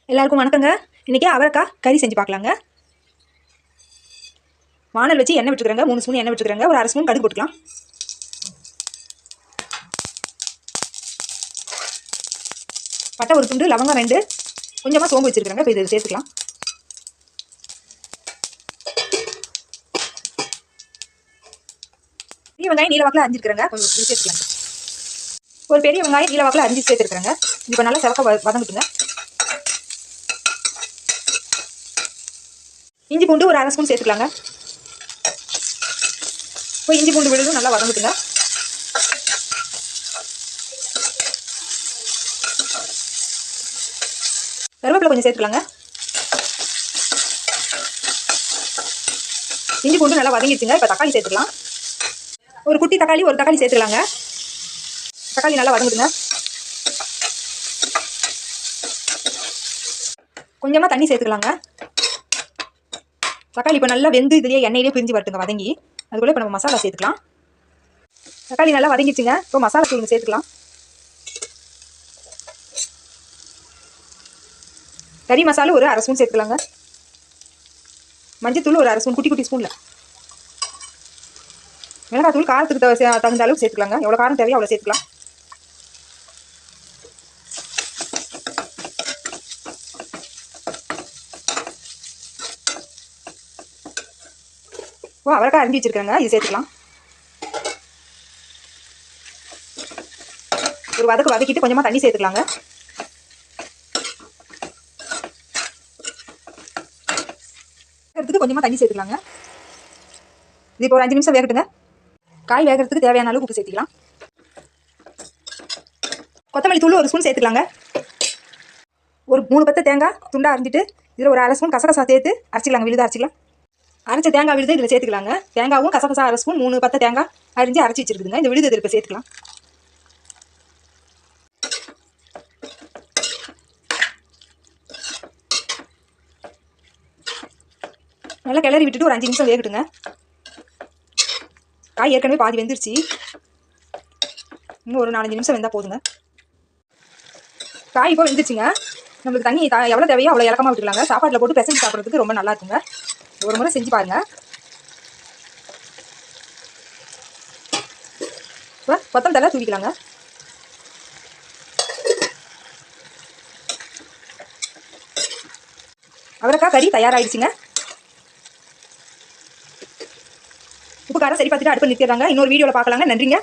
எல்லாருக்கும் வணக்கங்க. இன்றைக்கி அவரைக்காய் கறி செஞ்சு பார்க்கலாங்க. வானல் வச்சு எண்ணெய் விட்டுக்கிறேங்க. 3 ஸ்பூன் எண்ணெய் விட்டுக்கிறேங்க. ஒரு 1/2 ஸ்பூன் கடுகு போட்டுக்கலாம். பட்டை ஒரு துண்டு, லவங்கம் 2, கொஞ்சமாக சோம்பு வச்சுருக்கிறேங்க. இப்போ இதை சேர்த்துக்கலாம். பெரிய வெங்காயம் நீல வாக்கில் அரிஞ்சிருக்கிறேங்க. கொஞ்சம் சேர்த்துக்கலாம். ஒரு பெரிய வெங்காயம் நீல வாக்கில் அரிஞ்சு சேர்த்துருக்குறேங்க. இப்போ நல்லா சிவக்க வதங்கிட்டுங்க. இஞ்சி பூண்டு ஒரு 1/2 ஸ்பூன் சேர்த்துக்கலாங்க. இப்போ இஞ்சி பூண்டு விழுதும் நல்லா வதங்கிட்டுங்க. கருவேப்பிலை கொஞ்சம் சேர்த்துக்கலாங்க. இஞ்சி பூண்டு நல்லா வதங்கிடுச்சுங்க. இப்போ தக்காளி சேர்த்துக்கலாம். ஒரு குட்டி தக்காளி, ஒரு தக்காளி சேர்த்துக்கலாங்க. தக்காளி நல்லா வதங்குதுங்க. கொஞ்சமாக தண்ணி சேர்த்துக்கலாங்க. தக்காளி இப்போ நல்லா வெந்து இதுலேயே எண்ணெயிலே பிரிஞ்சு வரட்டுங்க வதங்கி. அதுக்குள்ளே இப்போ நம்ம மசாலா சேர்த்துக்கலாம். தக்காளி நல்லா வதங்கிடுச்சுங்க. இப்போ மசாலா தூள் சேர்த்துக்கலாம். கறி மசாலா ஒரு 1/2 ஸ்பூன் சேர்த்துக்கலாங்க. மஞ்சள் தூள் ஒரு 1/2 ஸ்பூன், குட்டி ஸ்பூனில். மிளகாய் தூள் காரத்துக்கு தகுந்த அளவுக்கு சேர்த்துக்கலாங்க. எவ்வளோ காரம் தேவையோ அவ்வளோ சேர்த்துக்கலாம். அவரைக்காய் அரிஞ்சு வச்சுருக்காங்க. இது சேர்த்துக்கலாம். ஒரு வதக்கிட்டு கொஞ்சமாக தண்ணி சேர்த்துக்கலாங்க. வேகிறதுக்கு கொஞ்சமாக தண்ணி சேர்த்துக்கலாங்க. இது இப்போ ஒரு 5 நிமிஷம் வேகட்டுங்க. காய் வேகிறதுக்கு தேவையான அளவு உப்பு சேர்த்துக்கலாம். கொத்தமல்லி தூள் ஒரு ஸ்பூன் சேர்த்துக்கலாங்க. ஒரு 3 பத்தை தேங்காய் துண்டாக அரிஞ்சிட்டு இதில் ஒரு 1/2 ஸ்பூன் கசகசா சேர்த்து அரைச்சிக்கலாங்க. விழுது அரைச்சிக்கலாம். அரைச்ச தேங்காய் விழுது இதில் சேர்த்துக்கலாங்க. தேங்காவும் கசகசா 1/2 ஸ்பூன், 3 பத்தை தேங்காய் அரிஞ்சு அரைச்சி வச்சுருக்குதுங்க. இந்த விழுது இதில் இப்போ சேர்த்துக்கலாம். நல்லா கிளறி விட்டுட்டு ஒரு 5 நிமிஷம் வேகட்டுங்க. காய் ஏற்கனவே பாதி வெந்துருச்சு. இன்னும் ஒரு 4-5 நிமிஷம் வெந்தால் போதுங்க. காய் இப்போ வெந்துருச்சுங்க. நம்மளுக்கு தண்ணி எவ்வளோ தேவையோ அவ்வளோ இலக்கமாக விட்டுக்கலாங்க. சாப்பாட்டில் போட்டு பிசைஞ்சு சாப்பிட்றதுக்கு ரொம்ப நல்லா இருக்குங்க. ஒரு முறை செஞ்சு பாருங்க. இப்போ கொத்தமல்லி தழை தூவிக்கலாங்க. அவரைக்காய் கறி தயாராகிடுச்சுங்க. உப்பு காரம் சரி பார்த்துட்டு அடுப்பு நிறுத்திடுறாங்க. இன்னொரு வீடியோவில் பார்க்கலாங்க. நன்றிங்க.